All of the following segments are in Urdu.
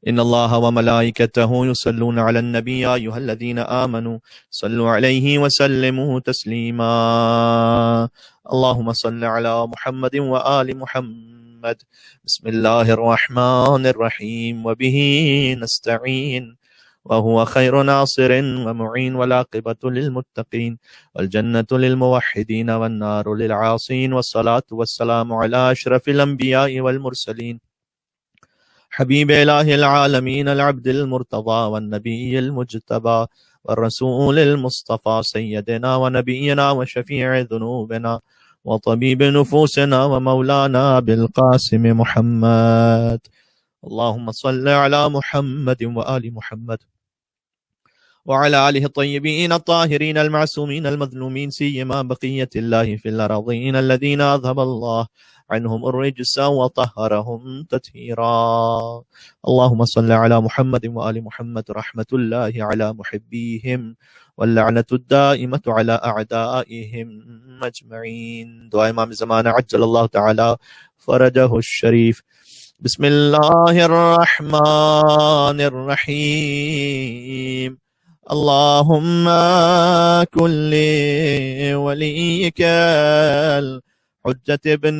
إن الله وملائكته يصلون على النبي يا أيها الذين آمنوا صلوا عليه وسلموا تسليما. اللهم صل على محمد وآل محمد. بسم الله الرحمن الرحيم وبه نستعين وهو خير ناصر ومعين والعاقبة للمتقين والجنة للموحدين والنار للعاصين والصلاة والسلام على أشرف الأنبياء والمرسلين حبيب إله العالمين العبد المرتضى والنبي المجتبى والرسول المصطفى سيدنا ونبينا وشفيع ذنوبنا وطبيب نفوسنا ومولانا بالقاسم محمد. اللهم صل على محمد وآل محمد وعلى آله الطيبين الطاهرين المعصومين المظلومين سيما بقية الله في الأراضين الذين أذهب الله عنهم الرجس وطهرهم تطهيرا. اللهم صل على محمد وآل محمد رحمة الله على محبيهم واللعنة الدائمة على أعدائهم أجمعين. دعاء امام زمانہ عجل اللہ تعالی فرجہ الشریف. بسم اللہ الرحمن الرحیم. اللهم كن لوليك الحجة ابن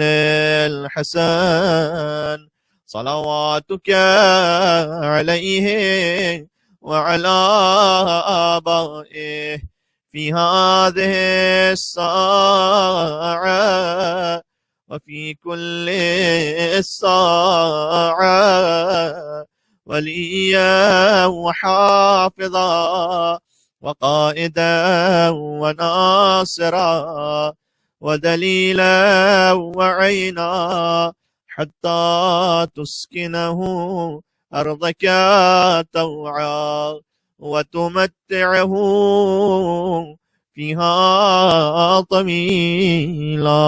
الحسن صلواتك عليه وعلى آبائه في هذه الساعة وفي كل الساعة وليا وحافظا وقائدا وناصرا ودليلا وعينا حتى تسكنه أرضك طوعا وتمتعه فيها طويلا.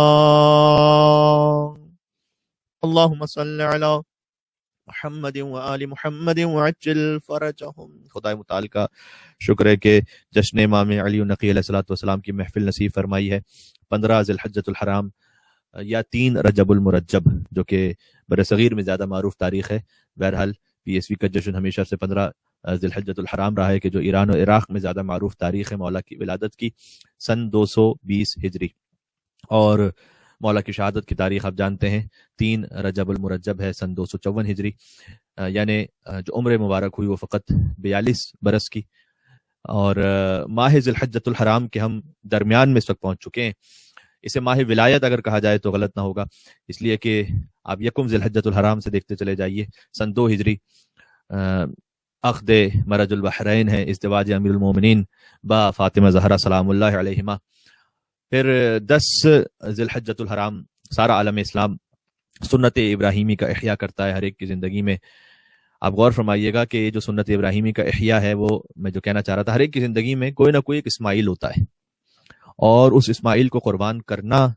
اللهم صل على محمد وآل محمد وعجل فرجهم. خدا متعال کا شکر ہے کہ جشن امام علی النقی علیہ الصلوۃ والسلام کی محفل نصیب فرمائی ہے 15 ذی الحجۃ الحرام یا 3 رجب المرجب، جو کہ برصغیر میں زیادہ معروف تاریخ ہے. بہرحال پی ایس وی کا جشن ہمیشہ سے 15 ذی الحجۃ الحرام رہا ہے، کہ جو ایران و عراق میں زیادہ معروف تاریخ ہے مولا کی ولادت کی، سن 220 ہجری. اور مولا کی شہادت کی تاریخ آپ جانتے ہیں 3 رجب المرجب ہے، سن 254 ہجری. یعنی جو عمر مبارک ہوئی وہ فقط 42 برس کی. اور ماہ ذی الحجۃ الحرام کے ہم درمیان میں اس وقت پہنچ چکے ہیں. اسے ماہ ولایت اگر کہا جائے تو غلط نہ ہوگا، اس لیے کہ آپ یکم ذی الحجۃ الحرام سے دیکھتے چلے جائیے. سن 2 ہجری عقد مرج البحرین ہے، ازدواج امیر المومنین با فاطمہ زہرا سلام اللہ علیہما. پھر 10 ذی الحجۃ الحرام سارا عالم اسلام سنت ابراہیمی کا احیاء کرتا ہے ہر ایک کی زندگی میں. آپ غور فرمائیے گا کہ یہ جو سنت ابراہیمی کا احیاء ہے، وہ میں جو کہنا چاہ رہا تھا، ہر ایک کی زندگی میں کوئی نہ کوئی ایک اسماعیل ہوتا ہے، اور اس اسماعیل کو قربان کرنا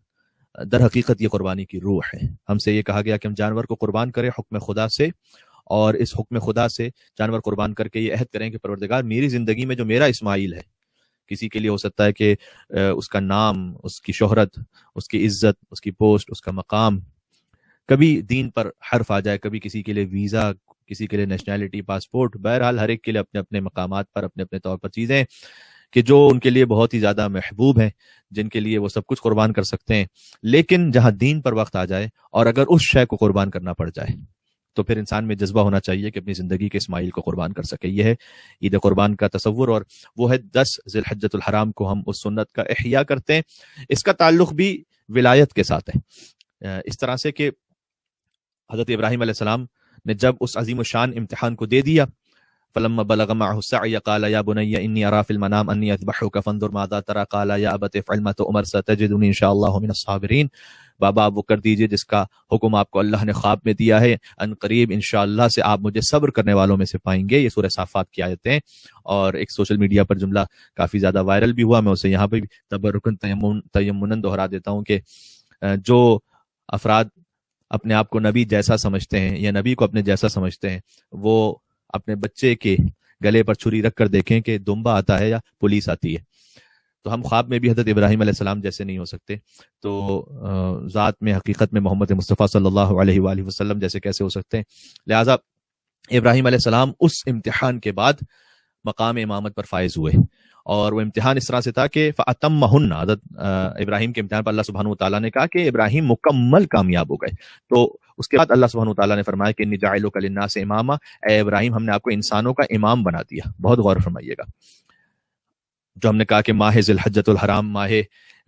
در حقیقت یہ قربانی کی روح ہے. ہم سے یہ کہا گیا کہ ہم جانور کو قربان کریں حکم خدا سے، اور اس حکم خدا سے جانور قربان کر کے یہ عہد کریں کہ پروردگار میری زندگی میں جو میرا اسماعیل ہے، کسی کے لیے ہو سکتا ہے کہ اس کا نام، اس کی شہرت، اس کی عزت، اس کی پوسٹ، اس کا مقام، کبھی دین پر حرف آ جائے، کبھی کسی کے لیے ویزا، کسی کے لیے نیشنلٹی، پاسپورٹ. بہرحال ہر ایک کے لیے اپنے اپنے مقامات پر اپنے اپنے طور پر چیزیں کہ جو ان کے لیے بہت ہی زیادہ محبوب ہیں، جن کے لیے وہ سب کچھ قربان کر سکتے ہیں. لیکن جہاں دین پر وقت آ جائے اور اگر اس شے کو قربان کرنا پڑ جائے تو پھر انسان میں جذبہ ہونا چاہیے کہ اپنی زندگی کے اسماعیل کو قربان کر سکے. یہ ہے عید قربان کا تصور، اور وہ ہے 10 ذی الحجۃ الحرام کو ہم اس سنت کا احیاء کرتے ہیں. اس کا تعلق بھی ولایت کے ساتھ ہے، اس طرح سے کہ حضرت ابراہیم علیہ السلام نے جب اس عظیم الشان امتحان کو دے دیا، فلما بلغ معه السعي قال يا بني اني ارى في المنام اني اذبحك فانظر ماذا ترى قال يا ابت افعل ما تؤمر ستجدني ان شاء الله من الصابرين. بابا آپ وہ کر دیجئے جس کا حکم آپ کو اللہ نے خواب میں دیا ہے، ان قریب انشاءاللہ سے آپ مجھے صبر کرنے والوں میں سے پائیں گے. یہ سورہ صافات کی آیتیں، اور ایک سوشل میڈیا پر جملہ کافی زیادہ وائرل بھی ہوا، میں اسے یہاں پہ بھی تبرکن تیمنا دہرا دیتا ہوں کہ جو افراد اپنے آپ کو نبی جیسا سمجھتے ہیں یا نبی کو اپنے جیسا سمجھتے ہیں، وہ اپنے بچے کے گلے پر چھری رکھ کر دیکھیں کہ دمبا آتا ہے یا پولیس آتی ہے. تو ہم خواب میں بھی حضرت ابراہیم علیہ السلام جیسے نہیں ہو سکتے، تو ذات میں حقیقت میں محمد مصطفیٰ صلی اللہ علیہ وآلہ وسلم جیسے کیسے ہو سکتے ہیں. لہٰذا ابراہیم علیہ السلام اس امتحان کے بعد مقام امامت پر فائز ہوئے، اور وہ امتحان اس طرح سے تھا کہ فَأَتَمَّهُنَّ، حضرت ابراہیم کے امتحان پر اللہ سبحانہ وتعالیٰ نے کہا کہ ابراہیم مکمل کامیاب ہو گئے. تو اس کے بعد اللہ سبحانہ وتعالیٰ نے فرمایا کہ انی جاعلک للناس اماما، اے ابراہیم ہم نے آپ کو انسانوں کا امام بنا دیا. بہت غور فرمائیے گا، جو ہم نے کہا کہ ماہ ذی الحجۃ الحرام ماہ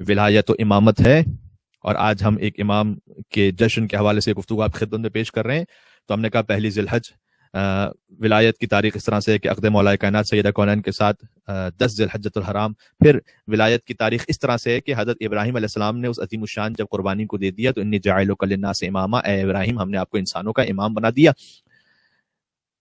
ولایت و امامت ہے، اور آج ہم ایک امام کے جشن کے حوالے سے گفتگو آپ خدمت میں پیش کر رہے ہیں. تو ہم نے کہا پہلی ذی الحج ولایت کی تاریخ اس طرح سے کہ عقد مولا کائنات سیدہ کونین کے ساتھ 10 ذی الحجۃ الحرام. پھر ولایت کی تاریخ اس طرح سے ہے کہ حضرت ابراہیم علیہ السلام نے اس عظیم الشان جب قربانی کو دے دیا تو انی جاعلک للناس اماما، اے ابراہیم ہم نے آپ کو انسانوں کا امام بنا دیا.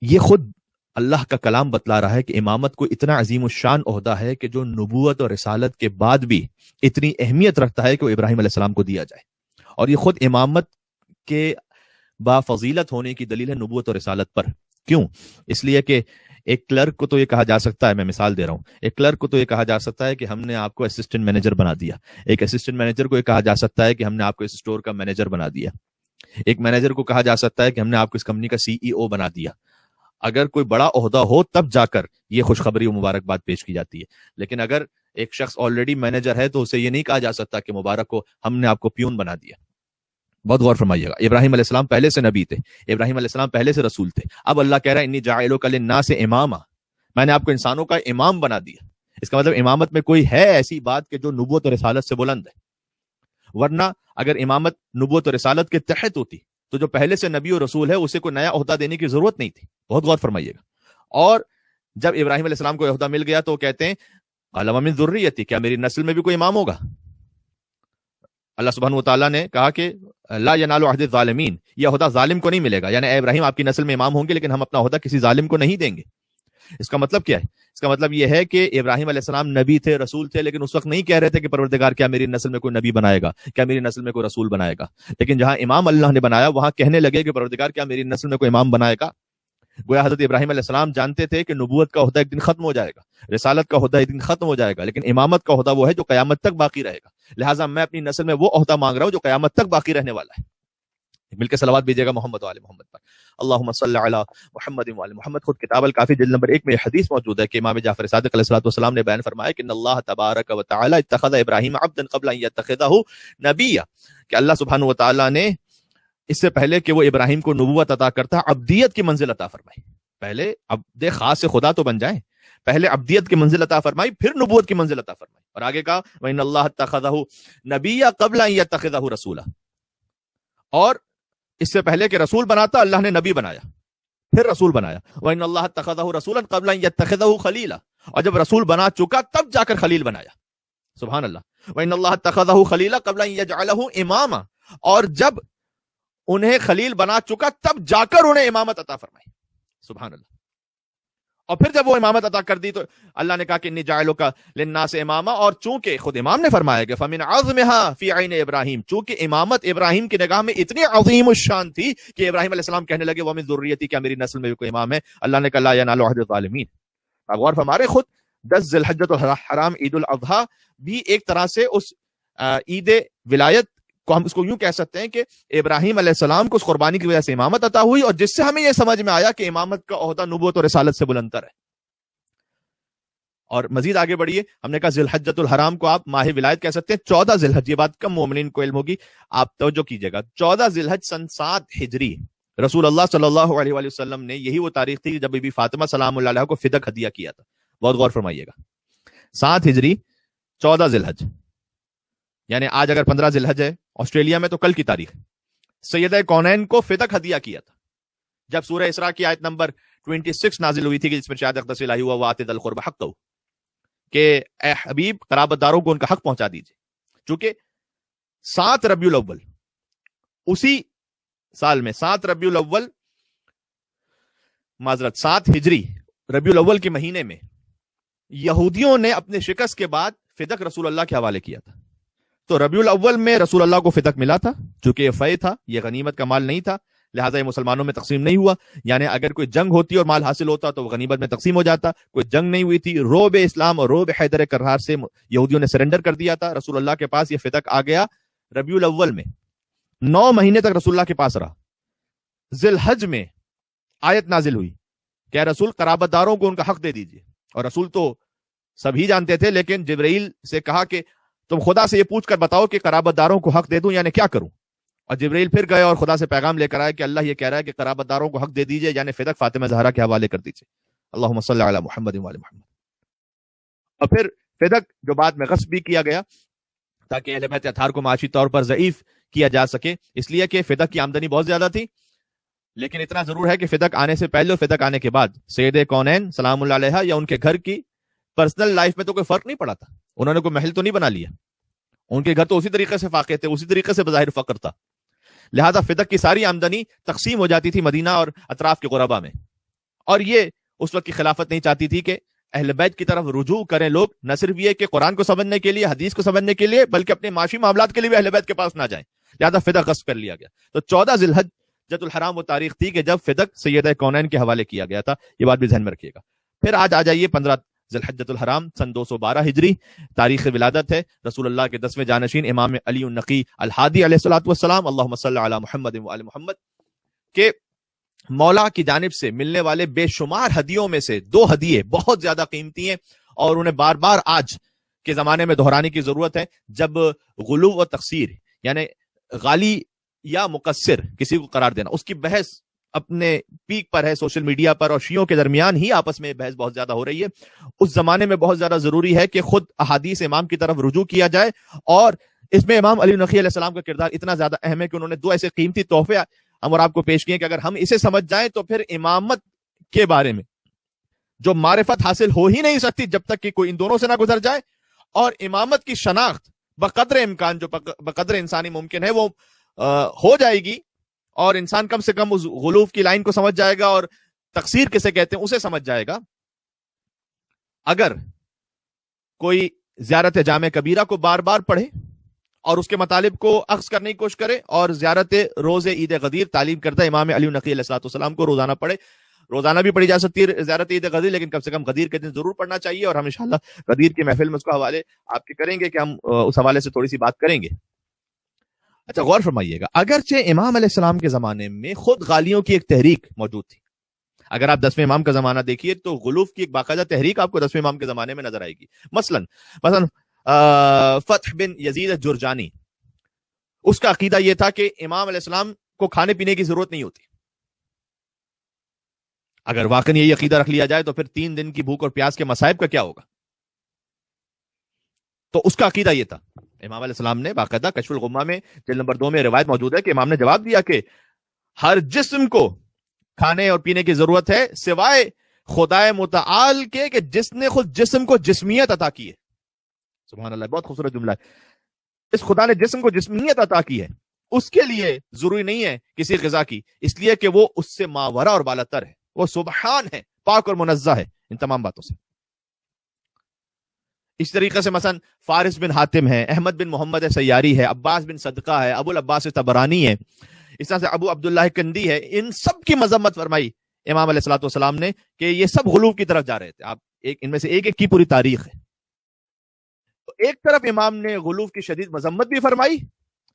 یہ خود اللہ کا کلام بتلا رہا ہے کہ امامت کو اتنا عظیم الشان عہدہ ہے کہ جو نبوت اور رسالت کے بعد بھی اتنی اہمیت رکھتا ہے کہ وہ ابراہیم علیہ السلام کو دیا جائے. اور یہ خود امامت کے با فضیلت ہونے کی دلیل ہے نبوت اور رسالت پر. کیوں؟ اس لیے کہ ایک کلرک کو تو یہ کہا جا سکتا ہے، میں مثال دے رہا ہوں، ایک کلرک کو تو یہ کہا جا سکتا ہے کہ ہم نے آپ کو اسسٹنٹ مینیجر بنا دیا. ایک اسسٹنٹ مینیجر کو یہ کہا جا سکتا ہے کہ ہم نے آپ کو اس اسٹور کا مینیجر بنا دیا. ایک مینیجر کو کہا جا سکتا ہے کہ ہم نے آپ کو اس کمپنی کا CEO بنا دیا. اگر کوئی بڑا عہدہ ہو تب جا کر یہ خوشخبری و مبارکباد پیش کی جاتی ہے. لیکن اگر ایک شخص آلریڈی مینیجر ہے تو اسے یہ نہیں کہا جا سکتا کہ مبارک ہو ہم نے آپ کو پیون بنا دیا. بہت غور فرمائیے گا، ابراہیم علیہ السلام پہلے سے نبی تھے، ابراہیم علیہ السلام پہلے سے رسول تھے. اب اللہ کہہ رہا ہے انی جاعلک للناس اماما، میں نے آپ کو انسانوں کا امام بنا دیا. اس کا مطلب امامت میں کوئی ہے ایسی بات کہ جو نبوت اور رسالت سے بلند ہے. ورنہ اگر امامت نبوت اور رسالت کے تحت ہوتی تو جو پہلے سے نبی اور رسول ہے اسے کوئی نیا عہدہ دینے کی ضرورت نہیں تھی. بہت غور فرمائیے گا. اور جب ابراہیم علیہ السلام کو عہدہ مل گیا تو وہ کہتے ہیں قال ومن ذریتی، کیا میری نسل میں بھی کوئی امام ہوگا؟ اللہ سبحانہ وتعالیٰ نے کہا کہ لا ینال عہد الظالمین، یہ عہدہ ظالم کو نہیں ملے گا. یعنی اے ابراہیم آپ کی نسل میں امام ہوں گے لیکن ہم اپنا عہدہ کسی ظالم کو نہیں دیں گے. اس کا مطلب کیا ہے؟ اس کا مطلب یہ ہے کہ ابراہیم علیہ السلام نبی تھے، رسول تھے، لیکن اس وقت نہیں کہہ رہے تھے کہ پروردگار کیا میری نسل میں کوئی نبی بنائے گا، کیا میری نسل میں کوئی رسول بنائے گا. لیکن جہاں امام اللہ نے بنایا وہاں کہنے لگے کہ پروردگار کیا میری نسل میں کوئی امام بنائے گا. گویا حضرت ابراہیم علیہ السلام جانتے تھے کہ نبوت کا عہدہ ایک دن ختم ہو جائے گا، رسالت کا عہدہ ایک دن ختم ہو جائے گا، لیکن امامت کا عہدہ وہ ہے جو قیامت تک باقی رہے گا. لہٰذا میں اپنی نسل میں وہ عہدہ مانگ رہا ہوں جو قیامت تک باقی رہنے والا ہے. مل کے صلوات بھیجیے گا محمد و آل محمد پر. اللہم صلی علی محمد و آل محمد. خود کتاب الکافی جلد نمبر 1 میں یہ حدیث موجود ہے کہ امام جعفر صادق علیہ السلام نے بیان فرمایا کہ ان اللہ تبارک و تعالی اتخذ ابراہیم عبدا قبل ان یتخذہ نبیا، کہ اللہ سبحانہ و تعالی نے اس سے پہلے کہ وہ ابراہیم کو نبوت عطا کرتا عبدیت کی منزل عطا فرمائی. پہلے عبد خاص سے خدا تو بن جائیں، پہلے عبدیت کی منزل عطا فرمائی پھر نبوت کی منزل عطا فرمائی. اور آگے کہا وَإِنَّ اللَّهَ اتَّخَذَهُ نَبِيًّا قَبْلَ أَن يَتَّخِذَهُ رَسُولًا، اور اس سے پہلے کہ رسول بناتا اللہ نے نبی بنایا پھر رسول بنایا. وَإِنَّ اللَّهَ اتَّخَذَهُ رَسُولًا قَبْلَ أَن يَتَّخِذَهُ خَلِيلًا، اور جب رسول بنا چکا تب جا کر خلیل بنایا. سبحان اللہ. وَإِنَّ اللَّهَ اتَّخَذَهُ خَلِيلًا قَبْلَ أَن يَجْعَلَهُ إِمَامًا، اور جب انہیں خلیل بنا چکا تب جا کر انہیں امامت عطا فرمائی. سبحان اللہ. اور پھر جب وہ امامت عطا کر دی تو اللہ نے کہا کہ انی جاعلک للناس اماما، اور چونکہ خود امام نے فرمایا کہ فمن عظمها فی عین ابراہیم، چونکہ امامت ابراہیم کی نگاہ میں اتنی عظیم الشان تھی کہ ابراہیم علیہ السلام کہنے لگے ومن ذریتی، کیا میری نسل میں بھی کوئی امام ہے. اللہ نے کہا لا ینال عہد الظالمین. اب غور فرمائے، خود 10 ذی الحجۃ الحرام عید الاضحیٰ بھی ایک طرح سے اس عید ولایت کو ہم اس کو یوں کہہ سکتے ہیں کہ ابراہیم علیہ السلام کو اس قربانی کی وجہ سے امامت عطا ہوئی، اور جس سے ہمیں یہ سمجھ میں آیا کہ امامت کا عہدہ نبوت اور رسالت سے بلندتر ہے. اور مزید آگے بڑھیے، ہم نے کہا ذی الحجۃ الحرام کو آپ ماہ ولایت کہہ سکتے ہیں. 14 ذی الحج، یہ بات کم مومنین کو علم ہوگی، آپ توجہ کیجئے گا. 14 ذی الحج سن 7 ہجری، رسول اللہ صلی اللہ علیہ وآلہ وسلم نے، یہی وہ تاریخ تھی جب بی بی فاطمہ سلام اللہ علیہ کو فدک ہدیہ کیا تھا. بہت غور فرمائیے گا. 7 ہجری 14 ذی الحج، یعنی آج اگر 15 ذی الحج ہے آسٹریلیا میں تو کل کی تاریخ سیدہ کونین کو فدک ہدیہ کیا تھا جب سورہ اسراء کی آیت نمبر 26 نازل ہوئی تھی کہ جس میں شاید اقتص الہی ہوا وآت ذی القربى حقہ، کہ اے حبیب قرابت داروں کو ان کا حق پہنچا دیجئے. چونکہ 7 ربیع الاول، اسی سال میں 7 ربیع الاول، معذرت 7 ہجری ربیع الاول کے مہینے میں یہودیوں نے اپنے شکست کے بعد فدک رسول اللہ کے حوالے کیا تھا. تو ربیع الاول میں رسول اللہ کو فدک ملا تھا، چونکہ یہ فے تھا، یہ غنیمت کا مال نہیں تھا، لہٰذا یہ مسلمانوں میں تقسیم نہیں ہوا. یعنی اگر کوئی جنگ ہوتی اور مال حاصل ہوتا تو وہ غنیمت میں تقسیم ہو جاتا. کوئی جنگ نہیں ہوئی تھی، روب اسلام اور روب حیدر کرار سے یہودیوں نے سرنڈر کر دیا تھا. رسول اللہ کے پاس یہ فدک آ گیا ربیع الاول میں، 9 مہینے تک رسول اللہ کے پاس رہا. ذی الحج میں آیت نازل ہوئی کہ اے رسول قرابت داروں کو ان کا حق دے دیجیے، اور رسول تو سبھی جانتے تھے، لیکن جبرائیل سے کہا کہ تم خدا سے یہ پوچھ کر بتاؤ کہ قرابت داروں کو حق دے دوں یعنی کیا کروں؟ اور جبرائیل پھر گئے اور خدا سے پیغام لے کر آئے کہ اللہ یہ کہہ رہا ہے کہ قرابت داروں کو حق دے دیجیے، یعنی فدق فاطمہ زہرا کے حوالے کر دیجیے، اللہم صلی علی محمد و علی محمد۔ اور پھر فدق جو بعد میں غصب بھی کیا گیا تاکہ اہل بیت اطہار کو معاشی طور پر ضعیف کیا جا سکے، اس لیے کہ فدق کی آمدنی بہت زیادہ تھی، لیکن اتنا ضرور ہے کہ فدق آنے سے پہلے اور فدق آنے کے بعد سید کونین سلام اللہ علیہ یا ان کے گھر کی پرسنل لائف میں تو کوئی فرق نہیں پڑا تھا، انہوں نے کوئی محل تو نہیں بنا لیا، ان کے گھر تو اسی طریقے سے فاقے تھے، اسی طریقے سے بظاہر فقر تھا، لہذا فدق کی ساری آمدنی تقسیم ہو جاتی تھی مدینہ اور اطراف کے غربا میں۔ اور یہ اس وقت کی خلافت نہیں چاہتی تھی کہ اہل بیت کی طرف رجوع کریں لوگ، نہ صرف یہ کہ قرآن کو سمجھنے کے لیے، حدیث کو سمجھنے کے لیے، بلکہ اپنے معاشی معاملات کے لیے بھی اہل بیت کے پاس نہ جائیں، لہذا فدق غصب کر لیا گیا۔ تو 14 ذی الحجۃ الحرام وہ تاریخ تھی کہ جب فدق سیدہ کونین کے حوالے کیا گیا تھا، یہ بات بھی ذہن میں رکھیے گا۔ پھر آج آ جائیے 15 ذی الحجۃ الحرام سن 212 ہجری، تاریخ ولادت ہے رسول اللہ کے 10ویں جانشین امام علی النقی الہادی علیہ الصلوۃ والسلام، اللہم صلی علی محمد و علی محمد، کہ مولا کی جانب سے ملنے والے بے شمار ہدیوں میں سے 2 ہدیے بہت زیادہ قیمتی ہیں اور انہیں بار بار آج کے زمانے میں دہرانے کی ضرورت ہے، جب غلو و تقصیر یعنی غالی یا مقصر کسی کو قرار دینا، اس کی بحث اپنے پیک پر ہے سوشل میڈیا پر، اور شیعوں کے درمیان ہی آپس میں بحث بہت زیادہ ہو رہی ہے۔ اس زمانے میں بہت زیادہ ضروری ہے کہ خود احادیث امام کی طرف رجوع کیا جائے، اور اس میں امام علی نقی علیہ السلام کا کردار اتنا زیادہ اہم ہے کہ انہوں نے 2 ایسے قیمتی تحفے ہم اور آپ کو پیش کیے کہ اگر ہم اسے سمجھ جائیں تو پھر امامت کے بارے میں جو معرفت حاصل ہو ہی نہیں سکتی جب تک کہ کوئی ان دونوں سے نہ گزر جائے، اور امامت کی شناخت بقدر امکان جو بقدر انسانی ممکن ہے وہ ہو جائے گی، اور انسان کم سے کم اس غلوف کی لائن کو سمجھ جائے گا اور تقصیر کسے کہتے ہیں اسے سمجھ جائے گا۔ اگر کوئی زیارت جامع کبیرہ کو بار بار پڑھے اور اس کے مطالب کو اخذ کرنے کی کوشش کرے، اور زیارت روز عید غدیر تعلیم کردہ امام علی نقی علیہ السلام کو روزانہ پڑھے، روزانہ بھی پڑھی جا سکتی ہے زیارت عید غدیر، لیکن کم سے کم غدیر کے دن ضرور پڑھنا چاہیے، اور ہم انشاءاللہ غدیر کی محفل میں اس کا حوالے آپ کے کریں گے کہ ہم اس حوالے سے تھوڑی سی بات کریں گے۔ اچھا غور فرمائیے گا، اگرچہ امام علیہ السلام کے زمانے میں خود غالیوں کی ایک تحریک موجود تھی، اگر آپ 10ویں امام کا زمانہ دیکھیے تو غلوف کی ایک باقاعدہ تحریک آپ کو 10ویں امام کے زمانے میں نظر آئے گی۔ مثلا فتح بن یزید جرجانی، اس کا عقیدہ یہ تھا کہ امام علیہ السلام کو کھانے پینے کی ضرورت نہیں ہوتی۔ اگر واقعی یہی عقیدہ رکھ لیا جائے تو پھر 3 دن کی بھوک اور پیاس کے مصائب کا کیا ہوگا؟ تو اس کا عقیدہ یہ تھا۔ امام علیہ السلام نے باقاعدہ کشف الغمہ میں جلد نمبر 2 میں روایت موجود ہے کہ امام نے جواب دیا کہ ہر جسم کو کھانے اور پینے کی ضرورت ہے سوائے خدائے متعال کے کہ جس نے خود جسم کو جسمیت عطا کی ہے۔ سبحان اللہ، بہت خوبصورت جملہ ہے۔ اس خدا نے جسم کو جسمیت عطا کی ہے، اس کے لیے ضروری نہیں ہے کسی غذا کی، اس لیے کہ وہ اس سے ماورا اور بالاتر ہے، وہ سبحان ہے، پاک اور منزہ ہے ان تمام باتوں سے۔ اس طریقے سے مثلا فارس بن حاتم ہے، احمد بن محمد سیاری ہے، عباس بن صدقہ ہے، ابو العباس طبرانی ہے، اس طرح سے ابو عبداللہ کندی ہے، ان سب کی مذمت فرمائی امام علیہ الصلوۃ والسلام نے کہ یہ سب غلو کی طرف جا رہے تھے۔ آپ ان میں سے ایک کی پوری تاریخ ہے۔ تو ایک طرف امام نے غلو کی شدید مذمت بھی فرمائی،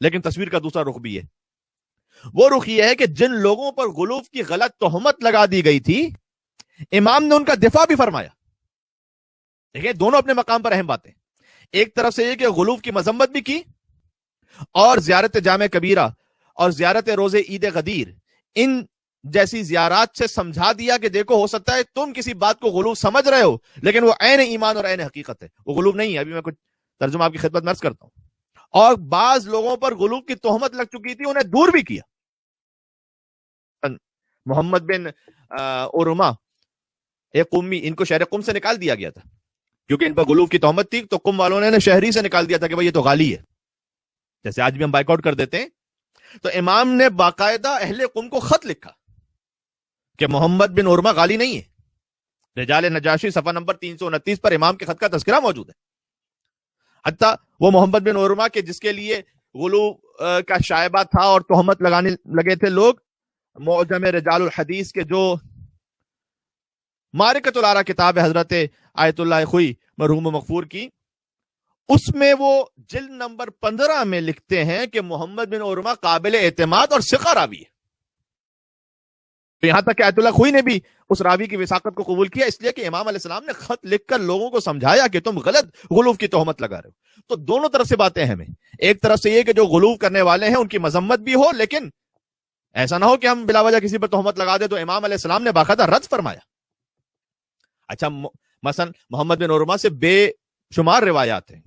لیکن تصویر کا دوسرا رخ بھی ہے، وہ رخ یہ ہے کہ جن لوگوں پر غلو کی غلط تہمت لگا دی گئی تھی امام نے ان کا دفاع بھی فرمایا۔ دیکھیں دونوں اپنے مقام پر اہم باتیں، ایک طرف سے یہ کہ غلو کی مذمت بھی کی، اور زیارت جامع کبیرہ اور زیارت روز عید غدیر ان جیسی زیارات سے سمجھا دیا کہ دیکھو ہو سکتا ہے تم کسی بات کو غلو سمجھ رہے ہو لیکن وہ عین ایمان اور عین حقیقت ہے، وہ غلو نہیں ہے۔ ابھی میں کچھ ترجمہ آپ کی خدمت میں عرض کرتا ہوں۔ اور بعض لوگوں پر غلو کی تہمت لگ چکی تھی، انہیں دور بھی کیا۔ محمد بن اورما ایک قومی، ان کو شہر قم سے نکال دیا گیا تھا کیونکہ ان پر غلو کی تہمت تھی، تو قم والوں نے شہری سے نکال دیا تھا کہ بھائی یہ تو غالی ہے، جیسے آج بھی ہم بائیک آؤٹ کر دیتے ہیں۔ تو امام نے باقاعدہ اہل قم کو خط لکھا کہ محمد بن اورما غالی نہیں ہے۔ رجال نجاشی صفحہ نمبر 329 پر امام کے خط کا تذکرہ موجود ہے۔ حتیٰ وہ محمد بن اورما کے جس کے لیے غلو کا شائبہ تھا اور تہمت لگانے لگے تھے لوگ، معجم رجال الحدیث کے جو معرکۃ الآراء کتاب حضرت آیت اللہ خوئی مرحوم و مغفور کی، اس میں وہ جلد نمبر 15 میں لکھتے ہیں کہ محمد بن اورما قابل اعتماد اور ثقہ راوی ہے۔ تو یہاں تک کہ آیت اللہ خوئی نے بھی اس راوی کی وثاقت کو قبول کیا، اس لیے کہ امام علیہ السلام نے خط لکھ کر لوگوں کو سمجھایا کہ تم غلط غلو کی تہمت لگا رہے ہو. تو دونوں طرف سے باتیں ہیں ہمیں. ایک طرف سے یہ کہ جو غلو کرنے والے ہیں ان کی مذمت بھی ہو، لیکن ایسا نہ ہو کہ ہم بلا وجہ کسی پر تہمت لگا دیں. تو امام علیہ السلام نے باقاعدہ رد فرمایا. اچھا، مثلا محمد بن عروہ سے بے شمار روایات ہیں،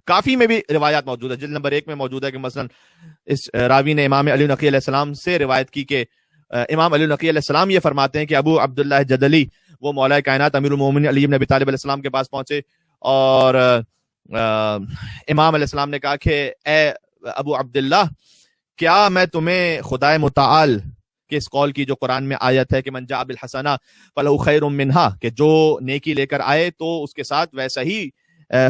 کافی میں بھی روایات موجود ہے. جلد نمبر 1 میں موجود ہے کہ مثلا اس راوی نے امام علی نقی علیہ السلام سے روایت کی کہ امام علی نقی علیہ السلام یہ فرماتے ہیں کہ ابو عبداللہ جدلی وہ مولا کائنات امیر المومنین علی بن ابی طالب علیہ السلام کے پاس پہنچے، اور امام علیہ السلام نے کہا کہ اے ابو عبداللہ، کیا میں تمہیں خدائے متعال کے اس قول کی جو قرآن میں آیت ہے کہ من جاء بالحسنہ فلہ خیر منہا، کہ جو نیکی لے کر آئے تو اس کے ساتھ ویسا ہی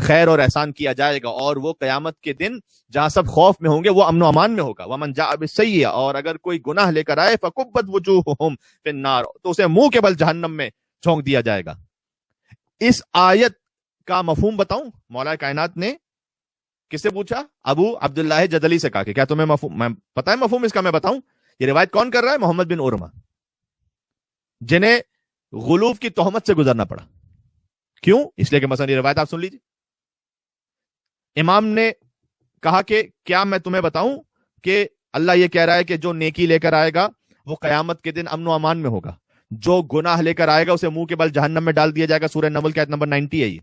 خیر اور احسان کیا جائے گا، اور وہ قیامت کے دن جہاں سب خوف میں ہوں گے وہ امن و امان میں ہوگا. ومن جاء بالسیئہ، اور اگر کوئی گناہ لے کر آئے فکبت وجوہہم فی النار، تو اسے منہ کے بل جہنم میں جھونک دیا جائے گا. اس آیت کا مفہوم بتاؤں؟ مولا کائنات نے کس سے پوچھا؟ ابو عبداللہ جدلی سے کہا کہ کیا تمہیں مفہوم میں پتہ ہے مفہوم اس کا؟ میں بتاؤں. یہ روایت کون کر رہا ہے؟ محمد بن عروہ، جنہیں غلوف کی تہمت سے گزرنا پڑا. کیوں؟ اس لیے کہ مثلا یہ روایت آپ سن لیجیے. امام نے کہا کہ کیا میں تمہیں بتاؤں کہ اللہ یہ کہہ رہا ہے کہ جو نیکی لے کر آئے گا وہ قیامت کے دن امن و امان میں ہوگا، جو گناہ لے کر آئے گا اسے منہ کے بل جہنم میں ڈال دیا جائے گا. سورہ نمل کی آیت نمبر 90 ہے یہ.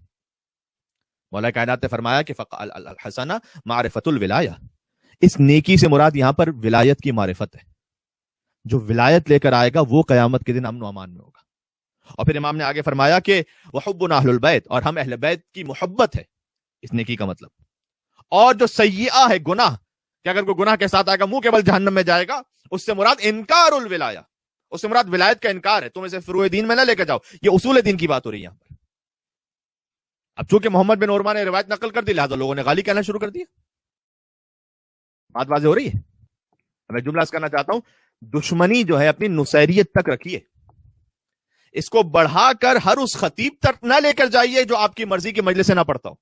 مولا کائنات نے فرمایا کہ الحسنہ معرفت الولایہ، اس نیکی سے مراد یہاں پر ولایت کی معرفت ہے. جو ولایت لے کر آئے گا وہ قیامت کے دن امن و امان میں ہوگا. اور پھر امام نے آگے فرمایا کہ وحبنا اہل البیت، اور ہم اہل بیت کی محبت ہے اس نیکی کا مطلب. اور جو سیئہ ہے گناہ، کہ اگر کوئی گناہ کے ساتھ آئے گا منہ کے بل جہنم میں جائے گا، اس سے مراد انکار الولایہ، اس سے مراد ولایت کا انکار ہے. تم اسے فروع دین میں نہ لے کے جاؤ، یہ اصول دین کی بات ہو رہی ہے یہاں پر. اب چونکہ محمد بن عروہ نے روایت نقل کر دی لہذا لوگوں نے غالی کہنا شروع کر دیا. بات واضح ہو رہی ہے؟ میں جملہ کرنا چاہتا ہوں، دشمنی جو ہے اپنی نصیریت تک رکھیے، اس کو بڑھا کر ہر اس خطیب تک نہ لے کر جائیے جو آپ کی مرضی کی مجلس سے نہ پڑھتا ہو.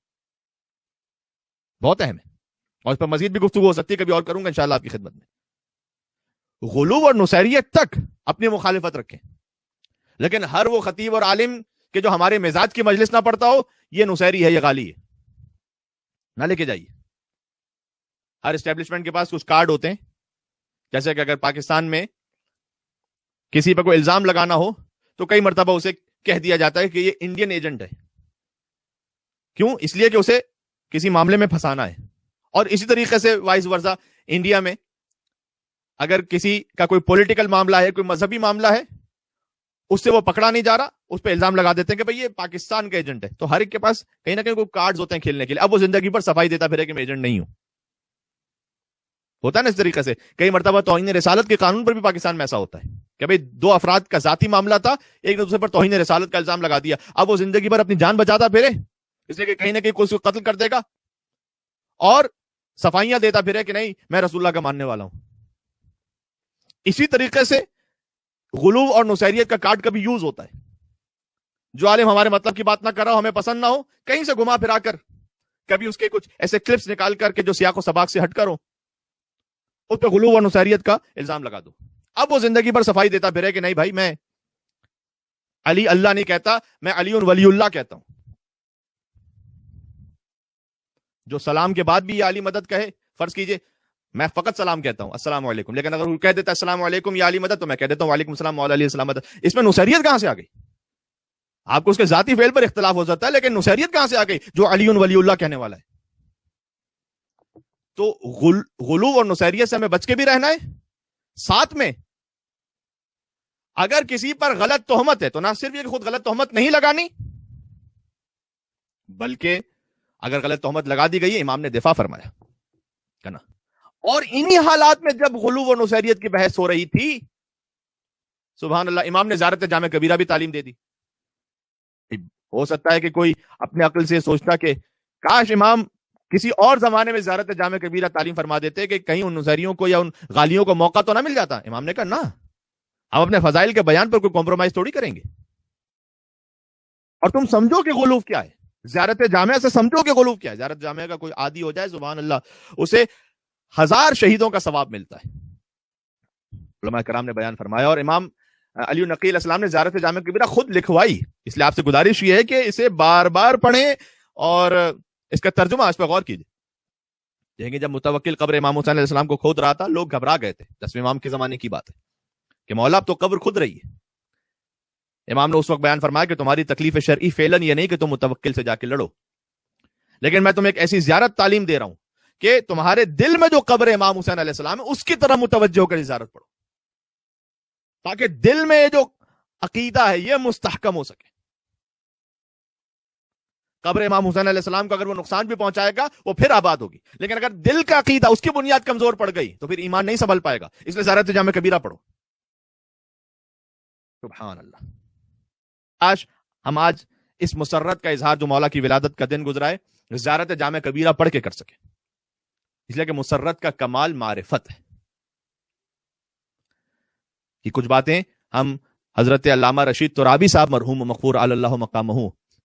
بہت اہم ہے، اور اس پر مزید بھی گفتگو ہو سکتی ہے، کبھی اور کروں گا انشاءاللہ آپ کی خدمت میں. غلو اور نصیریت تک اپنی مخالفت رکھیں، لیکن ہر وہ خطیب اور عالم کہ جو ہمارے مزاج کی مجلس نہ پڑھتا ہو یہ نصیری ہے، یہ غالی ہے، نہ لے کے جائیے. ہر اسٹیبلشمنٹ کے پاس کچھ کارڈ ہوتے ہیں، جیسے کہ اگر پاکستان میں کسی پہ کوئی الزام لگانا ہو تو کئی مرتبہ اسے کہہ دیا جاتا ہے کہ یہ انڈین ایجنٹ ہے. کیوں؟ اس لیے کہ اسے کسی معاملے میں پھنسانا ہے. اور اسی طریقے سے وائس ورثہ انڈیا میں اگر کسی کا کوئی پولیٹیکل معاملہ ہے، کوئی مذہبی معاملہ ہے، اس سے وہ پکڑا نہیں جا رہا، اس پہ الزام لگا دیتے ہیں کہ بھئی یہ پاکستان کا ایجنٹ ہے. تو ہر ایک کے پاس کہیں نہ کہیں کوئی کارڈز ہوتے ہیں کھیلنے کے لیے. اب وہ زندگی پر صفائی دیتا پھرے کہ میں ایجنٹ نہیں ہوں. ہوتا ہے نا اس طریقے سے. کئی مرتبہ توہین رسالت کے قانون پر بھی پاکستان میں ایسا ہوتا ہے کہ بھئی دو افراد کا ذاتی معاملہ تھا، ایک نے دوسرے پر توہین رسالت کا الزام لگا دیا. اب وہ زندگی بھر اپنی جان بچاتا پھرے اس لیے کہ کہیں نہ کہیں کوئی اس کو قتل کر دے گا، اور صفائیاں دیتا پھرے کہ نہیں میں رسول اللہ کا ماننے والا ہوں. اسی طریقے سے غلو اور نصیریت کا کارڈ کبھی یوز ہوتا ہے. جو عالم ہمارے مطلب کی بات نہ کر رہا ہو، ہمیں پسند نہ ہو، کہیں سے گھما پھرا کر کبھی اس کے کچھ ایسے کلپس نکال کر کے جو سیاق و سباق سے ہٹ کر ہو، اس پہ غلو اور نصیریت کا الزام لگا دو. اب وہ زندگی بھر صفائی دیتا پھرے کہ نہیں بھائی میں علی اللہ نہیں کہتا، میں علی ولی اللہ کہتا ہوں. جو سلام کے بعد بھی یہ علی مدد کہے، فرض کیجئے میں فقط سلام کہتا ہوں السلام علیکم، لیکن اگر وہ کہہ دیتا ہے السلام علیکم یا علی مدد، تو میں کہہ دیتا ہوں وعلیکم السلام مولا علی السلام مدد. اس میں نصیریت کہاں سے آ گئی؟ آپ کو اس کے ذاتی فعل پر اختلاف ہو سکتا ہے، لیکن نصیریت کہاں سے آ گئی جو علی ولی اللہ کہنے والا ہے؟ تو غلو اور نصیریت سے ہمیں بچ کے بھی رہنا ہے. ساتھ میں اگر کسی پر غلط تہمت ہے تو نہ صرف یہ کہ خود غلط تہمت نہیں لگانی، بلکہ اگر غلط تہمت لگا دی گئی ہے امام نے دفاع فرمایا کہ نا. اور انہی حالات میں جب غلو و نصیریت کی بحث ہو رہی تھی، سبحان اللہ، امام نے زیارت جامع کبیرہ بھی تعلیم دے دی. ہو سکتا ہے کہ کوئی اپنے عقل سے سوچتا کہ کاش امام کسی اور زمانے میں زیارت جامع کبیرہ تعلیم فرما دیتے کہ کہیں ان نصیریوں کو یا ان غالیوں کو موقع تو نہ مل جاتا. امام نے کہا نہ، ہم اپنے فضائل کے بیان پر کوئی کمپرومائز تھوڑی کریں گے. اور تم سمجھو کہ غلو کیا ہے، زیارت جامعہ سے سمجھو کہ غلو کیا ہے. زیارت جامعہ کا کوئی عادی ہو جائے سبحان اللہ، اسے 1000 شہیدوں کا ثواب ملتا ہے. علماء کرام نے بیان فرمایا، اور امام علی نقی علیہ السلام نے زیارت جامع کبیرہ خود لکھوائی. اس لیے آپ سے گزارش یہ ہے کہ اسے بار بار پڑھیں اور اس کا ترجمہ اس پہ غور کیجیے. دیکھیں گے جب متوکل قبر امام حسین علیہ السلام کو کھود رہا تھا، لوگ گھبرا گئے تھے. 10ویں امام کے زمانے کی بات ہے کہ مولا اب تو قبر کھود رہی ہے. امام نے اس وقت بیان فرمایا کہ تمہاری تکلیف شرعی فعلاً یہ نہیں کہ تم متوکل سے جا کے لڑو، لیکن میں تمہیں ایک ایسی زیارت تعلیم دے رہا ہوں کہ تمہارے دل میں جو قبر امام حسین علیہ السلام ہے اس کی طرف متوجہ ہو کر زیارت پڑھو، تاکہ دل میں جو عقیدہ ہے یہ مستحکم ہو سکے. قبر امام حسین علیہ السلام کو اگر وہ نقصان بھی پہنچائے گا وہ پھر آباد ہوگی، لیکن اگر دل کا عقیدہ اس کی بنیاد کمزور پڑ گئی تو پھر ایمان نہیں سنبھل پائے گا. اس لیے زیارت جامع کبیرہ پڑھو. سبحان اللہ. آج اس مسرت کا اظہار جو مولا کی ولادت کا دن گزرا ہے زیارت جامع کبیرہ پڑھ کے کر سکے، اس لیے کہ مسرت کا کمال معرفت ہے. یہ کچھ باتیں ہم حضرت علامہ رشید ترابی صاحب مرحوم مغفور علی اللہ مقامہ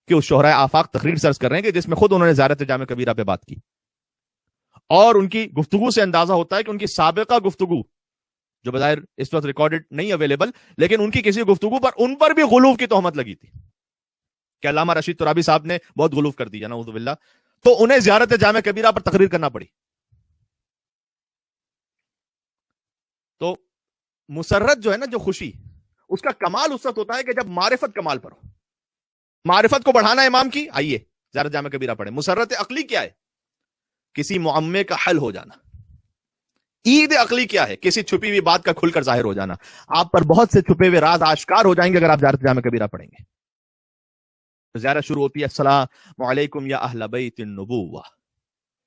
کہ اس شہرائے آفاق تقریر سرچ کر رہے ہیں کہ جس میں خود انہوں نے زیارت جامع کبیرہ پہ بات کی، اور ان کی گفتگو سے اندازہ ہوتا ہے کہ ان کی سابقہ گفتگو جو بظاہر اس وقت ریکارڈڈ نہیں اویلیبل، لیکن ان کی کسی گفتگو پر ان پر بھی غلو کی تہمت لگی تھی کہ علامہ رشید ترابی صاحب نے بہت غلو کر دیا نعوذ باللہ، تو انہیں زیارت جامع کبیرہ پر تقریر کرنا پڑی. تو مسرت جو ہے نا، جو خوشی، اس کا کمال اس وقت ہوتا ہے کہ جب معرفت کمال پر ہو. معرفت کو بڑھانا امام کی، آئیے زیارت جامع کبیرہ پڑھیں. مسرت عقلی کیا ہے؟ کسی معمے کا حل ہو جانا. عید عقلی کیا ہے؟ کسی چھپی ہوئی بات کا کھل کر ظاہر ہو جانا. آپ پر بہت سے چھپے ہوئے راز آشکار ہو جائیں گے اگر آپ زیارت جامع کبیرہ پڑھیں گے. زیارت شروع ہوتی ہے السلام علیکم یا اہل بیت النبوہ.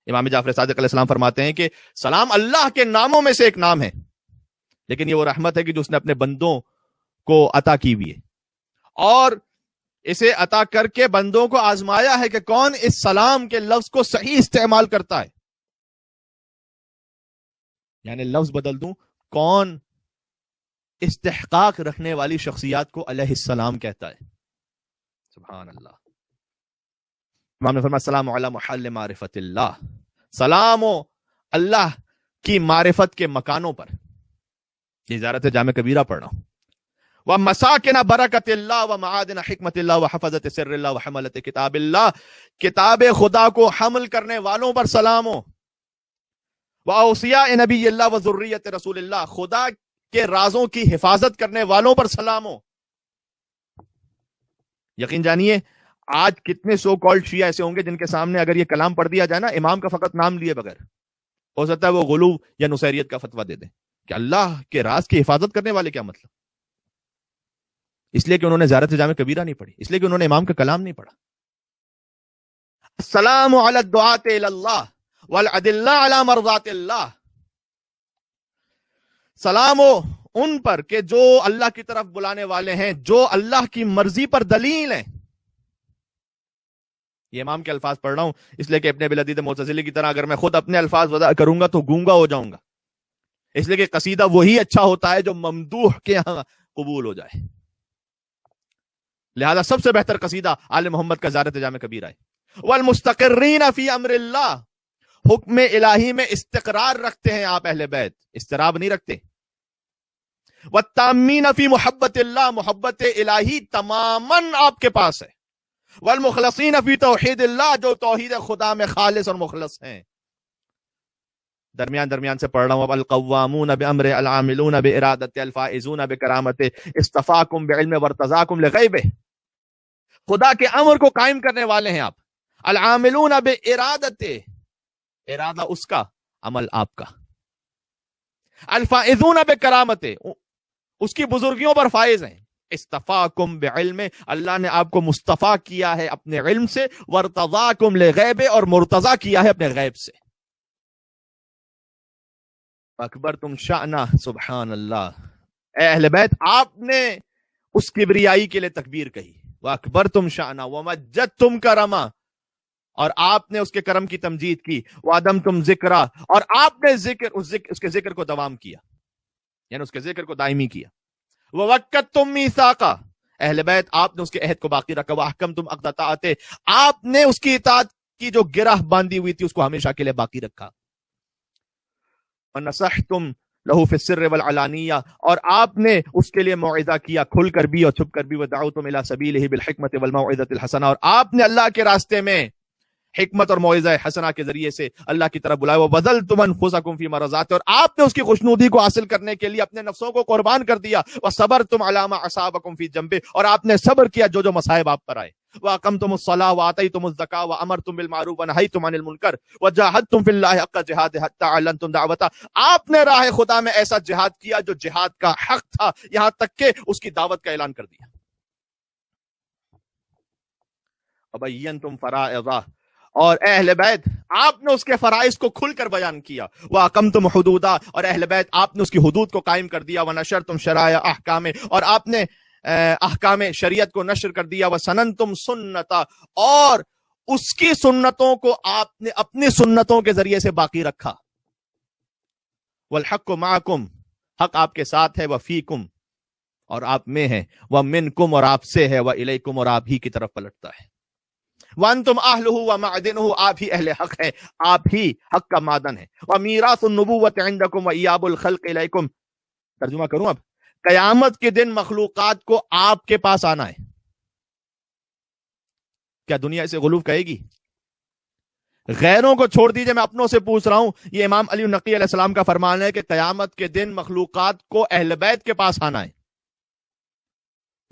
امام جعفر صادق علیہ السلام فرماتے ہیں کہ سلام اللہ کے ناموں میں سے ایک نام ہے، لیکن یہ وہ رحمت ہے کہ جو اس نے اپنے بندوں کو عطا کی ہوئی ہے، اور اسے عطا کر کے بندوں کو آزمایا ہے کہ کون اس سلام کے لفظ کو صحیح استعمال کرتا ہے. یعنی لفظ بدل دوں، کون استحقاق رکھنے والی شخصیات کو علیہ السلام کہتا ہے. سبحان اللہ. امام نے فرمایا السلام علی محل معرفت اللہ. سلام و اللہ کی معرفت کے مکانوں پر. یہ زیارت جامع کبیرہ پڑھنا. وَمَسَاكِنَ بَرَكَتِ اللَّهِ وَمَعَادِنَ حِكْمَتِ اللَّهِ وَحَفَظَةِ سِرِّ اللَّهِ وَحَمَلَةِ کتاب اللہ. کتاب خدا کو حمل کرنے والوں پر سلام ہو. وَأَوْصِيَاءِ نَبِيِّ اللَّهِ وَذُرِّيَّةِ رَسُولِ اللَّهِ. خدا کے رازوں کی حفاظت کرنے والوں پر سلام ہو. یقین جانیے آج کتنے سو کالڈ شیعہ ایسے ہوں گے جن کے سامنے اگر یہ کلام پڑھ دیا جائے نا امام کا فقط نام لیے بغیر، ہو سکتا ہے وہ غلو یا نصیریت کا فتویٰ دے دیں کہ اللہ کے راز کی حفاظت کرنے والے کیا مطلب. اس لیے کہ انہوں نے زیارت جامع کبیرہ نہیں پڑھی، اس لیے کہ انہوں نے امام کا کلام نہیں پڑھا. السلام علی الدعاۃ الی اللہ والادلہ علی مرضات اللہ. سلام ہو ان پر کہ جو اللہ کی طرف بلانے والے ہیں، جو اللہ کی مرضی پر دلیل ہیں. یہ امام کے الفاظ پڑھ رہا ہوں اس لیے کہ ابن ابی العدید معتزلی کی طرح اگر میں خود اپنے الفاظ وضع کروں گا تو گونگا ہو جاؤں گا. اس لیے کہ قصیدہ وہی اچھا ہوتا ہے جو ممدوح کے ہاں قبول ہو جائے. لہذا سب سے بہتر قصیدہ آل محمد کا زیارت جامع کبیرہ ہے. والمستقرین فی امر اللہ. حکم الہی میں استقرار رکھتے ہیں آپ اہل بیت، استراب نہیں رکھتے. والتامین فی محبت اللہ. محبت الہی تماماً آپ کے پاس ہے. والمخلصین فی توحید اللہ. جو توحید خدا میں خالص اور مخلص ہیں. درمیان سے پڑھ رہا ہوں. اب القوامون بامر العاملون بارادت الفائزون بکرامت اصطفاکم بعلم وارتضاکم لغیبہ. خدا کے امر کو قائم کرنے والے ہیں آپ. العاملون بارادت، ارادہ اس کا، عمل آپ کا. الفائزون بکرامت، اس کی بزرگیوں پر فائز ہیں. استفاکم بعلم، اللہ نے آپ کو مصطفیٰ کیا ہے اپنے علم سے. وارتضاکم لغیبہ، اور مرتضی کیا ہے اپنے غیب سے. اکبر تم شأنہ. سبحان اللہ. اے اہل بیت آپ نے اس کبریائی کے لیے تکبیر کہی. وَأَكْبَرْتُمْ تم شأنہ وَمَجَّدْتُمْ کرما، اور آپ نے اس کے کرم کی تمجید کی. وَعَدَمْتُمْ تم ذکرہ، اور آپ نے اس کے ذکر کو دوام کیا، یعنی اس کے ذکر کو دائمی کیا. وَوَكَّدْتُمْ مِيثَاقًا، اہل بیت آپ نے اس کے عہد کو باقی رکھا. وَأَحْكَمْتُمْ عَقْدَ طاعتہ، آپ نے اس کی اطاعت کی جو گرہ باندھی ہوئی تھی اس کو ہمیشہ کے لیے باقی رکھا. وَنَصَحْتُمْ لہو فی السر والعلانیہ، اور آپ نے اس کے لیے موعظہ کیا کھل کر بھی اور چھپ کر بھی، ودعوتم الی سبیلہ بالحکمۃ والموعظۃ الحسنہ، اور آپ نے اللہ کے راستے میں حکمت اور موعظہ حسنہ کے ذریعے سے اللہ کی طرف بلایا، وبذلتم انفسکم فی مرضات، اور آپ نے اس کی خوشنودی کو حاصل کرنے کے لیے اپنے نفسوں کو قربان کر دیا، وصبرتم علی ما اصابکم فی جنبہ، اور آپ نے صبر کیا جو جو مصائب آپ پر آئے، واقمتم الصلاۃ واتیتم الزکاۃ وامرتم بالمعروف ونہیتم عن المنکر وجاہدتم فی اللہ حق جہادہ حتی علمتم دعوتہ، آپ نے راہ خدا میں ایسا جہاد کیا جو جہاد کا حق تھا، یہاں تک کہ اس کی دعوت کا اعلان کر دیا، وبینتم فرائضہ، اور اہل بیت آپ نے اس کے فرائض کو کھل کر بیان کیا، واقمتم حدودا، اور اہل بیت آپ نے اس کی حدود کو قائم کر دیا، ونشرتم شرائع احکام، اور آپ نے احکام شریعت کو نشر کر دیا، وسننتم سنتا، اور اس کی سنتوں کو آپ نے اپنی سنتوں کے ذریعے سے باقی رکھا، والحق معکم، حق آپ کے ساتھ ہے، وفیکم، اور آپ میں ہے، ومنکم، اور آپ سے ہے، والیکم، اور آپ ہی کی طرف پلٹتا ہے، وانتم اہلہ ومعدنہ، آپ ہی اہل حق ہے، آپ ہی حق کا معدن ہے، ومیراث النبوۃ عندکم وایاب الخلق الیکم، ترجمہ کروں اب، قیامت کے دن مخلوقات کو آپ کے پاس آنا ہے، کیا دنیا اسے غلوف کہے گی؟ غیروں کو چھوڑ دیجئے، میں اپنوں سے پوچھ رہا ہوں، یہ امام علی النقی علیہ السلام کا فرمان ہے کہ قیامت کے دن مخلوقات کو اہل بیت کے پاس آنا ہے،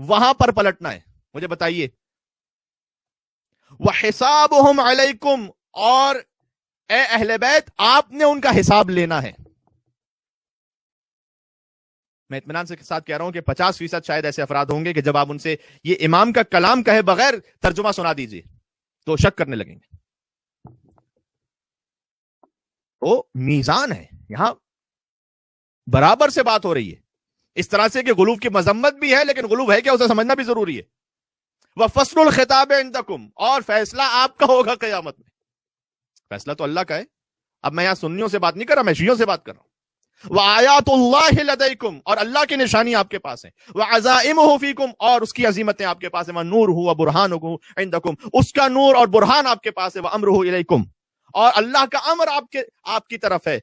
وہاں پر پلٹنا ہے، مجھے بتائیے، وحسابہم علیکم، اور اے اہل بیت آپ نے ان کا حساب لینا ہے۔ میں اطمینان سے ساتھ کہہ رہا ہوں کہ 50% شاید ایسے افراد ہوں گے کہ جب آپ ان سے یہ امام کا کلام کہے بغیر ترجمہ سنا دیجیے تو شک کرنے لگیں گے۔ تو میزان ہے، یہاں برابر سے بات ہو رہی ہے، اس طرح سے کہ غلوف کی مذمت بھی ہے، لیکن غلوف ہے کیا اسے سمجھنا بھی ضروری ہے۔ وفصل الخطاب عندکم، اور فیصلہ آپ کا ہوگا قیامت میں، فیصلہ تو اللہ کا ہے، اب میں یہاں سنیوں سے بات نہیں کر رہا، میں شیعوں سے بات کر رہا ہوں۔ وآیات اللہ لدیکم، اور اللہ کی نشانی آپ کے پاس ہیں، وعزائمہ فیکم، اور اس کی عظیمتیں آپ کے پاس ہیں، ونورہ وبرہانہ عندکم، اس کا نور اور برہان آپ کے پاس ہے، وامرہ الیکم، اور اللہ کا امر آپ کی طرف ہے،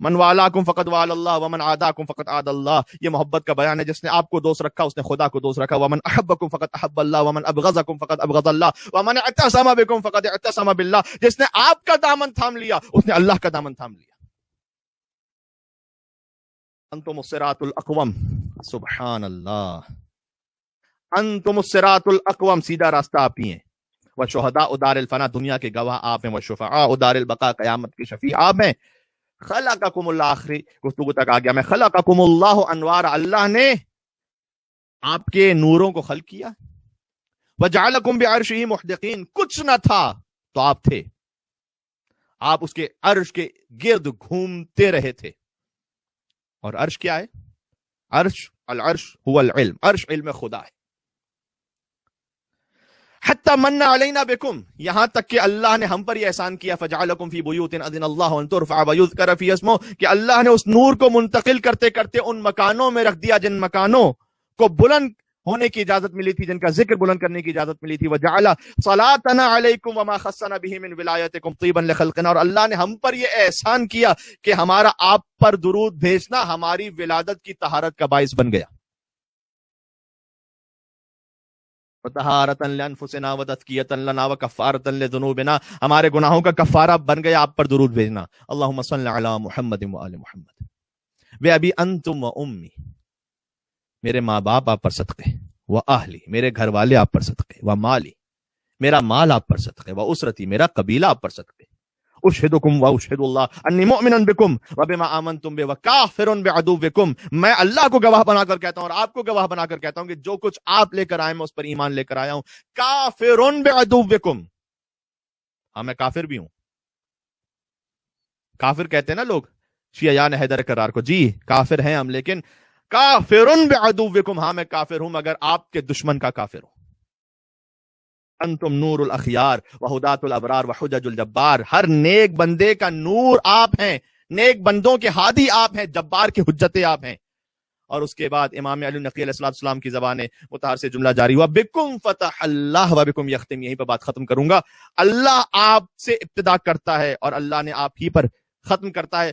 من والاکم فقد وال اللہ ومن عاداکم فقد عاد اللہ، یہ محبت کا بیان ہے، جس نے آپ کو دوست رکھا اس نے خدا کو دوست رکھا، ومن احبکم فقد احب اللہ ومن ابغضکم فقد ابغض اللہ ومن اعتصم بکم فقد اعتصم باللہ، جس نے آپ کا دامن تھام لیا اس نے اللہ کا دامن تھام لیا۔ انتم الصراط الاقوم، سبحان اللہ، انتم الصراط الاقوم، سیدھا راستہ آپ ہی ہیں، وشہداء دار الفنا، دنیا کے گواہ آپ ہیں، وشفعاء دار البقاء، قیامت کے شفیع آپ ہیں، خلقکم اللہ، آخری گفتگو تک آ گیا میں، خلقکم اللہ انوار، اللہ نے آپ کے نوروں کو خلق کیا، وجعلکم بعرشہ محدقین، کچھ نہ تھا تو آپ تھے، آپ اس کے عرش کے گرد گھومتے رہے تھے، اور عرش کیا ہے؟ العرش هو العلم، عرش علم خدا ہے، حتی من علینا بکم، یہاں تک کہ اللہ نے ہم پر یہ احسان کیا، فجعلکم فی بیوت اذن اللہ ان ترفع ویذکر فی اسمہ، کہ اللہ نے اس نور کو منتقل کرتے کرتے ان مکانوں میں رکھ دیا جن مکانوں کو بلند ہونے کی اجازت ملی تھی، جن کا ذکر بلند کرنے کی اجازت ملی تھی، وجعل صلاتنا علیکم وما خصنا به من ولایتکم طیبا لخلقنا، اور اللہ نے ہم پر یہ احسان کیا کہ ہمارا آپ پر درود بھیجنا ہماری ولادت کی طہارت کا باعث بن گیا، وطہارۃ لانفسنا وتزکیۃ لنا وکفارۃ لذنوبنا، ہمارے گناہوں کا کفارہ بن گیا آپ پر درود بھیجنا۔ اللہم صل علی محمد وآل محمد، بے ابی انتم و امی، میرے ماں باپ آپ پر صدقے، و اہلی، میرے گھر والے آپ پر صدقے، و مالی، میرا مال آپ پر صدقے، و اسرتی، میرا قبیلہ آپ پر صدقے، اشہدکم و اشہد اللہ انی مؤمن بکم و بما آمنتم بہ وکافر بعدوکم، میں اللہ کو گواہ بنا کر کہتا ہوں اور آپ کو گواہ بنا کر کہتا ہوں کہ جو کچھ آپ لے کر آئے میں اس پر ایمان لے کر آیا ہوں، کافر بعدوکم، ہاں میں کافر بھی ہوں، کافر کہتے ہیں نا لوگ شیعیان حیدر کرار کو، جی کافر ہیں ہم، لیکن کافر بعدوکم، ہاں میں کافر ہوں مگر آپ کے دشمن کا کافر ہوں۔ انتم نور الاخیار وہدات الابرار وحجج الجبار، ہر نیک بندے کا نور آپ ہیں، نیک بندوں کے ہادی آپ ہیں، جبار کی حجتیں آپ ہیں۔ اور اس کے بعد امام علی نقی علیہ السلام کی زبان مطہر سے جملہ جاری ہوا، بکم فتح اللہ و بکم یختم، یہیں پہ بات ختم کروں گا، اللہ آپ سے ابتدا کرتا ہے اور اللہ نے آپ ہی پر ختم کرتا ہے،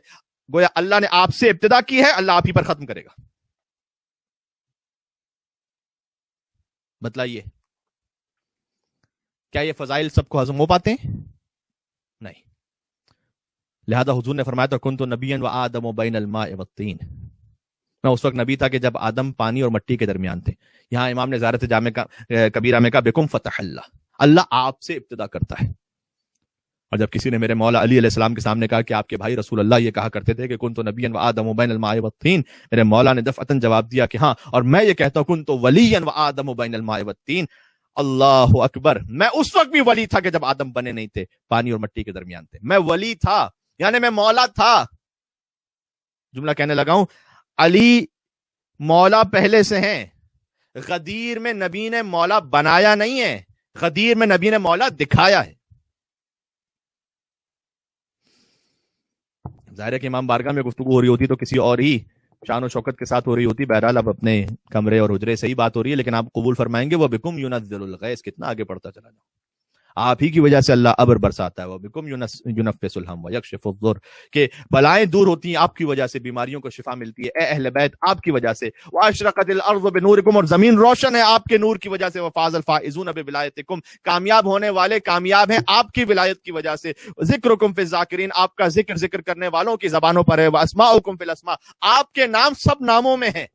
گویا اللہ نے آپ سے ابتدا کی ہے، اللہ آپ ہی پر ختم کرے گا. بتلائیے کیا یہ فضائل سب کو ہضم ہو پاتے ہیں؟ نہیں. لہذا حضور نے فرمایا تو کنت نبیا وآدم بین الماء والطین، میں اس وقت نبی تھا کہ جب آدم پانی اور مٹی کے درمیان تھے. یہاں امام نے زیارت جامع کبیرہ میں کہا بکم فتح اللہ، اللہ آپ سے ابتدا کرتا ہے. اور جب کسی نے میرے مولا علی علیہ السلام کے سامنے کہا کہ آپ کے بھائی رسول اللہ یہ کہا کرتے تھے کہ کنت نبیا وآدم بین الماء والطین، میرے مولا نے دفعتاً جواب دیا کہ ہاں، اور میں یہ کہتا ہوں کنت ولیا وآدم بین الماء والطین. اللہ اکبر، میں اس وقت بھی ولی تھا کہ جب آدم بنے نہیں تھے، پانی اور مٹی کے درمیان تھے. میں ولی تھا، یعنی میں مولا تھا. جملہ کہنے لگا ہوں، علی مولا پہلے سے ہیں. غدیر میں نبی نے مولا بنایا نہیں ہے، غدیر میں نبی نے مولا دکھایا ہے. ظاہر ہے کہ امام بارگاہ میں گفتگو ہو رہی ہوتی تو کسی اور ہی شان و شوکت کے ساتھ ہو رہی ہوتی. بہرحال اب اپنے کمرے اور حجرے سے ہی بات ہو رہی ہے، لیکن آپ قبول فرمائیں گے وہ بکم ينزل الغیث. کتنا آگے پڑھتا چلا جاؤ. آپ ہی کی وجہ سے اللہ ابر برساتا ہے. وہ بکم ينفس الهم ويكشف الضر، کہ بلائیں دور ہوتی ہیں آپ کی وجہ سے، بیماریوں کو شفا ملتی ہے اے اہل بیت آپ کی وجہ سے. واشرقت الارض بنورکم، اور زمین روشن ہے آپ کے نور کی وجہ سے. وفاز الفائزون بولایتکم، کامیاب ہونے والے کامیاب ہیں آپ کی ولایت کی وجہ سے. ذکرکم فی الذاکرین، آپ کا ذکر کرنے والوں کی زبانوں پر ہے. واسماؤکم فی الاسماء، آپ کے نام سب ناموں میں ہیں،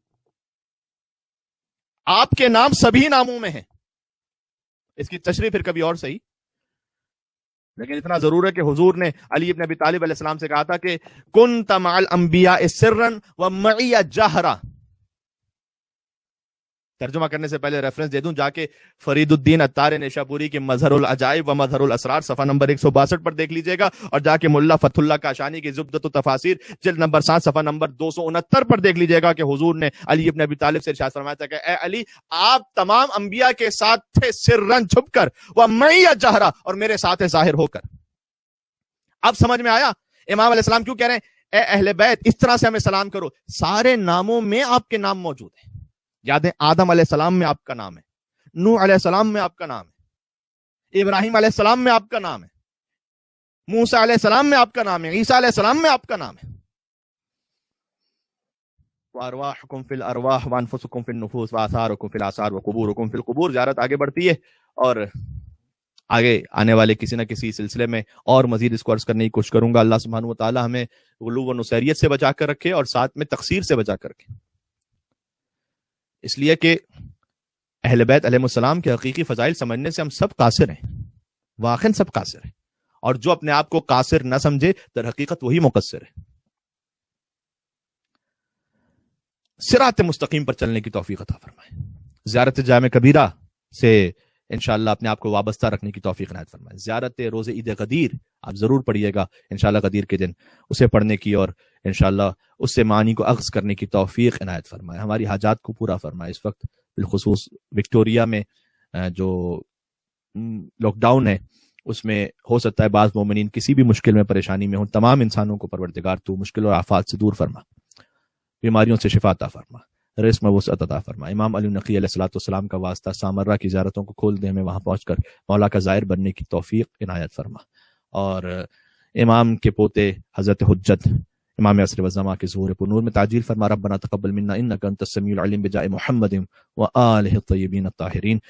آپ کے نام سبھی ناموں میں ہیں. اس کی تشریح پھر کبھی اور صحیح، لیکن اتنا ضرور ہے کہ حضور نے علی ابن ابی طالب علیہ السلام سے کہا تھا کہ کنت مع الانبیاء سرا ومعی جہرا. ترجمہ کرنے سے پہلے ریفرنس دے دوں، جا کے فرید الدین عطار نیشاپوری کے مظہر العجائب و مظہر الاسرار صفحہ نمبر 162 پر دیکھ لیجئے گا، اور جا کے ملا فتح اللہ کاشانی کی زبدۃ التفاسیر جلد نمبر 7 صفحہ نمبر 269 پر دیکھ لیجئے گا کہ حضور نے علی ابن ابی طالب سے ارشاد فرمایا تھا کہ اے علی، آپ تمام انبیاء کے ساتھ تھے سرن چھپ کر، و معی جہرا، اور میرے ساتھ ظاہر ہو کر. اب سمجھ میں آیا امام علیہ السلام کیوں کہہ رہے ہیں اے اہل بیت اس طرح سے ہمیں سلام کرو؟ سارے ناموں میں آپ کے نام موجود ہیں. یادیں آدم علیہ السلام میں آپ کا نام ہے، نوح علیہ السلام میں آپ کا نام ہے، ابراہیم علیہ السلام میں آپ کا نام ہے، موسیٰ علیہ السلام میں آپ کا نام ہے، عیسیٰ علیہ السلام میں آپ کا نام ہے. وارواحکم فی الارواح وانفسکم فی النفوس واثارکم فی الاثار وقبورکم فی القبور. زیارت آگے بڑھتی ہے اور آگے آنے والے کسی نہ کسی سلسلے میں اور مزید اس کو عرض کرنے کی کوشش کروں گا. اللہ سبحانہ و تعالی ہمیں غلو و نصیریت سے بچا کر رکھے اور ساتھ میں تقصیر سے بچا کر رکھے. اس لیے کہ اہل بیت علیہ السلام کے حقیقی فضائل سمجھنے سے ہم سب قاصر ہیں، واقعاً سب قاصر ہیں. اور جو اپنے آپ کو قاصر نہ سمجھے در حقیقت وہی مقصر ہے. صراط مستقیم پر چلنے کی توفیق عطا فرمائے. زیارت جامع کبیرہ سے انشاءاللہ اپنے آپ کو وابستہ رکھنے کی توفیق عنایت فرمائے. زیارت روز عید غدیر آپ ضرور پڑھیے گا انشاءاللہ غدیر کے دن، اسے پڑھنے کی اور انشاءاللہ اس سے معنی کو اخذ کرنے کی توفیق عنایت فرمائے. ہماری حاجات کو پورا فرمائے. اس وقت بالخصوص وکٹوریا میں جو لاک ڈاؤن ہے اس میں ہو سکتا ہے بعض مومنین کسی بھی مشکل میں پریشانی میں ہوں. تمام انسانوں کو پروردگار تو مشکل اور آفات سے دور فرما، بیماریوں سے شفا عطا فرما، رزق میں وسعت عطا فرما. امام علی نقی علیہ الصلوۃ والسلام کا واسطہ سامرہ کی زیارتوں کو کھول دے، ہمیں وہاں پہنچ کر مولا کا زائر بننے کی توفیق عنایت فرما. اور امام کے پوتے حضرت حجت امام عصر والزمان کے ظہور پنور میں تعجیل فرما. ربنا تقبل منا انک انت السمیع العلیم بجاہ محمد وآلہ الطیبین الطاہرین.